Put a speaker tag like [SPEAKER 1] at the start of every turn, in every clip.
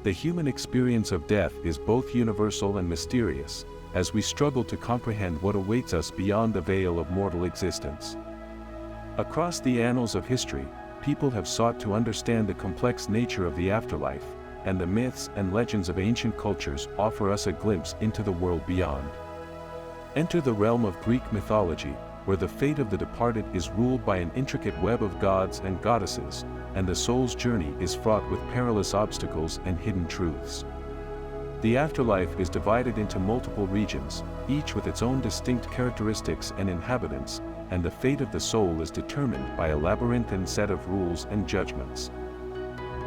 [SPEAKER 1] The human experience of death is both universal and mysterious, as we struggle to comprehend what awaits us beyond the veil of mortal existence. Across the annals of history, people have sought to understand the complex nature of the afterlife, and the myths and legends of ancient cultures offer us a glimpse into the world beyond. Enter the realm of Greek mythology, where the fate of the departed is ruled by an intricate web of gods and goddesses, and the soul's journey is fraught with perilous obstacles and hidden truths. The afterlife is divided into multiple regions, each with its own distinct characteristics and inhabitants, and the fate of the soul is determined by a labyrinthine set of rules and judgments.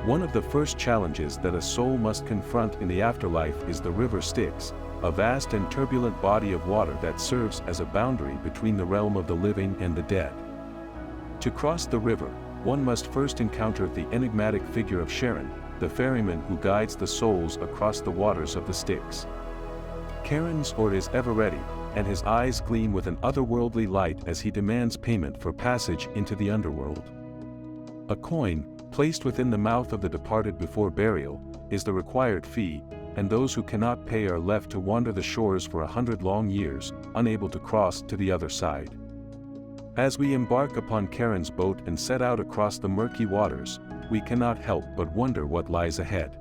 [SPEAKER 1] One of the first challenges that a soul must confront in the afterlife is the River Styx, a vast and turbulent body of water that serves as a boundary between the realm of the living and the dead. To cross the river, one must first encounter the enigmatic figure of Charon, the ferryman who guides the souls across the waters of the Styx. Charon's oar is ever ready, and his eyes gleam with an otherworldly light as he demands payment for passage into the underworld. A coin, placed within the mouth of the departed before burial, is the required fee, and those who cannot pay are left to wander the shores for 100 long years, unable to cross to the other side. As we embark upon Charon's boat and set out across the murky waters, we cannot help but wonder what lies ahead.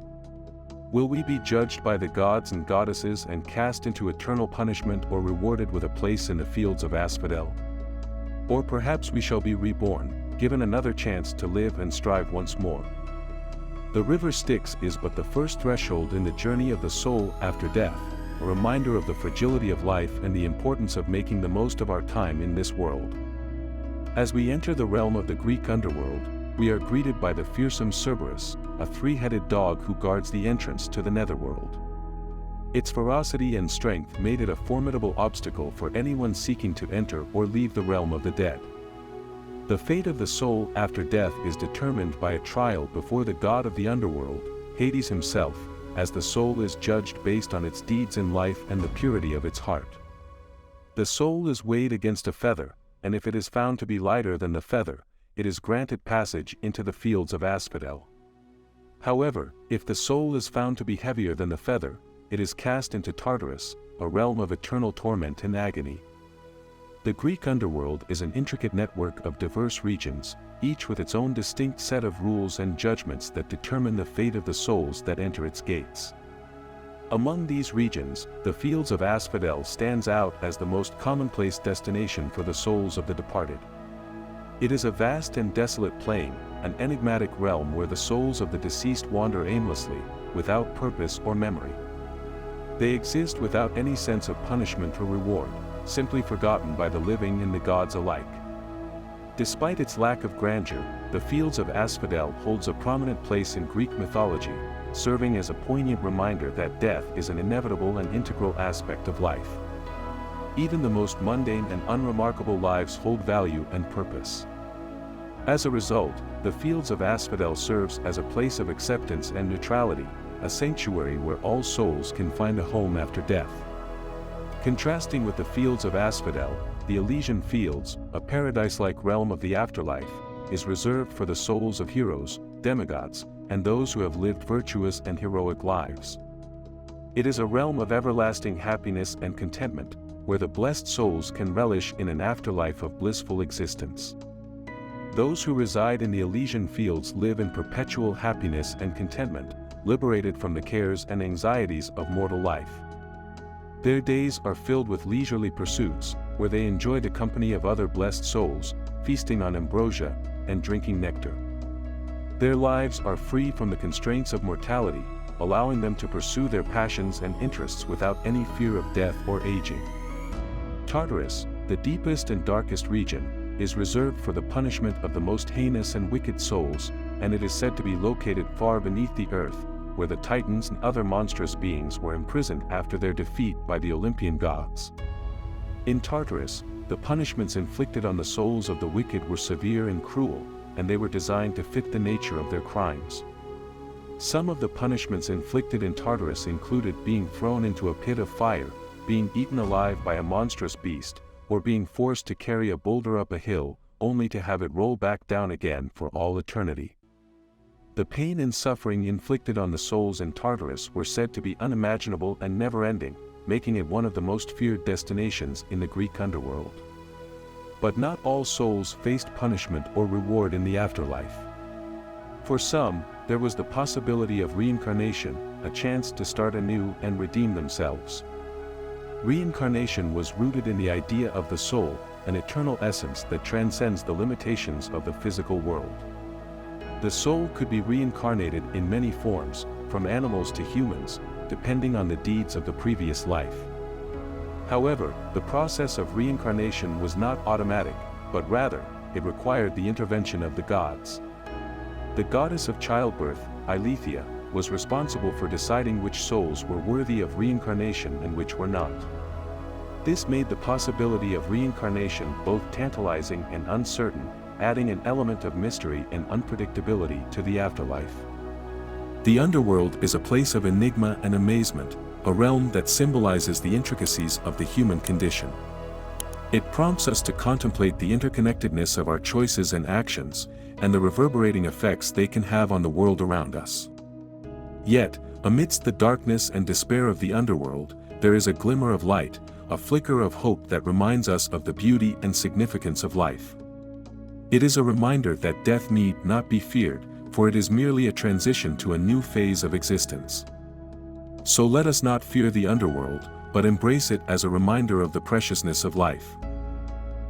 [SPEAKER 1] Will we be judged by the gods and goddesses and cast into eternal punishment, or rewarded with a place in the Fields of Asphodel? Or perhaps we shall be reborn, given another chance to live and strive once more. The River Styx is but the first threshold in the journey of the soul after death, a reminder of the fragility of life and the importance of making the most of our time in this world. As we enter the realm of the Greek underworld, we are greeted by the fearsome Cerberus, a three-headed dog who guards the entrance to the netherworld. Its ferocity and strength made it a formidable obstacle for anyone seeking to enter or leave the realm of the dead. The fate of the soul after death is determined by a trial before the god of the underworld, Hades himself, as the soul is judged based on its deeds in life and the purity of its heart. The soul is weighed against a feather, and if it is found to be lighter than the feather, it is granted passage into the Fields of Asphodel. However, if the soul is found to be heavier than the feather, it is cast into Tartarus, a realm of eternal torment and agony. The Greek underworld is an intricate network of diverse regions, each with its own distinct set of rules and judgments that determine the fate of the souls that enter its gates. Among these regions, the Fields of Asphodel stands out as the most commonplace destination for the souls of the departed. It is a vast and desolate plain, an enigmatic realm where the souls of the deceased wander aimlessly, without purpose or memory. They exist without any sense of punishment or reward, simply forgotten by the living and the gods alike. Despite its lack of grandeur, the Fields of Asphodel holds a prominent place in Greek mythology, serving as a poignant reminder that death is an inevitable and integral aspect of life. Even the most mundane and unremarkable lives hold value and purpose. As a result, the Fields of Asphodel serves as a place of acceptance and neutrality, a sanctuary where all souls can find a home after death. Contrasting with the Fields of Asphodel, the Elysian Fields, a paradise-like realm of the afterlife, is reserved for the souls of heroes, demigods, and those who have lived virtuous and heroic lives. It is a realm of everlasting happiness and contentment, where the blessed souls can relish in an afterlife of blissful existence. Those who reside in the Elysian Fields live in perpetual happiness and contentment, liberated from the cares and anxieties of mortal life. Their days are filled with leisurely pursuits, where they enjoy the company of other blessed souls, feasting on ambrosia and drinking nectar. Their lives are free from the constraints of mortality, allowing them to pursue their passions and interests without any fear of death or aging. Tartarus, the deepest and darkest region, is reserved for the punishment of the most heinous and wicked souls, and it is said to be located far beneath the earth, where the Titans and other monstrous beings were imprisoned after their defeat by the Olympian gods. In Tartarus, the punishments inflicted on the souls of the wicked were severe and cruel, and they were designed to fit the nature of their crimes. Some of the punishments inflicted in Tartarus included being thrown into a pit of fire, being eaten alive by a monstrous beast, or being forced to carry a boulder up a hill, only to have it roll back down again for all eternity. The pain and suffering inflicted on the souls in Tartarus were said to be unimaginable and never-ending, making it one of the most feared destinations in the Greek underworld. But not all souls faced punishment or reward in the afterlife. For some, there was the possibility of reincarnation, a chance to start anew and redeem themselves. Reincarnation was rooted in the idea of the soul, an eternal essence that transcends the limitations of the physical world. The soul could be reincarnated in many forms, from animals to humans, depending on the deeds of the previous life. However, the process of reincarnation was not automatic, but rather, it required the intervention of the gods. The goddess of childbirth, Elythia, was responsible for deciding which souls were worthy of reincarnation and which were not. This made the possibility of reincarnation both tantalizing and uncertain, adding an element of mystery and unpredictability to the afterlife. The underworld is a place of enigma and amazement, a realm that symbolizes the intricacies of the human condition. It prompts us to contemplate the interconnectedness of our choices and actions, and the reverberating effects they can have on the world around us. Yet, amidst the darkness and despair of the underworld, there is a glimmer of light, a flicker of hope that reminds us of the beauty and significance of life. It is a reminder that death need not be feared, for it is merely a transition to a new phase of existence. So let us not fear the underworld, but embrace it as a reminder of the preciousness of life.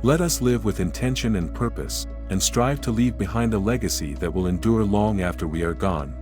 [SPEAKER 1] Let us live with intention and purpose, and strive to leave behind a legacy that will endure long after we are gone.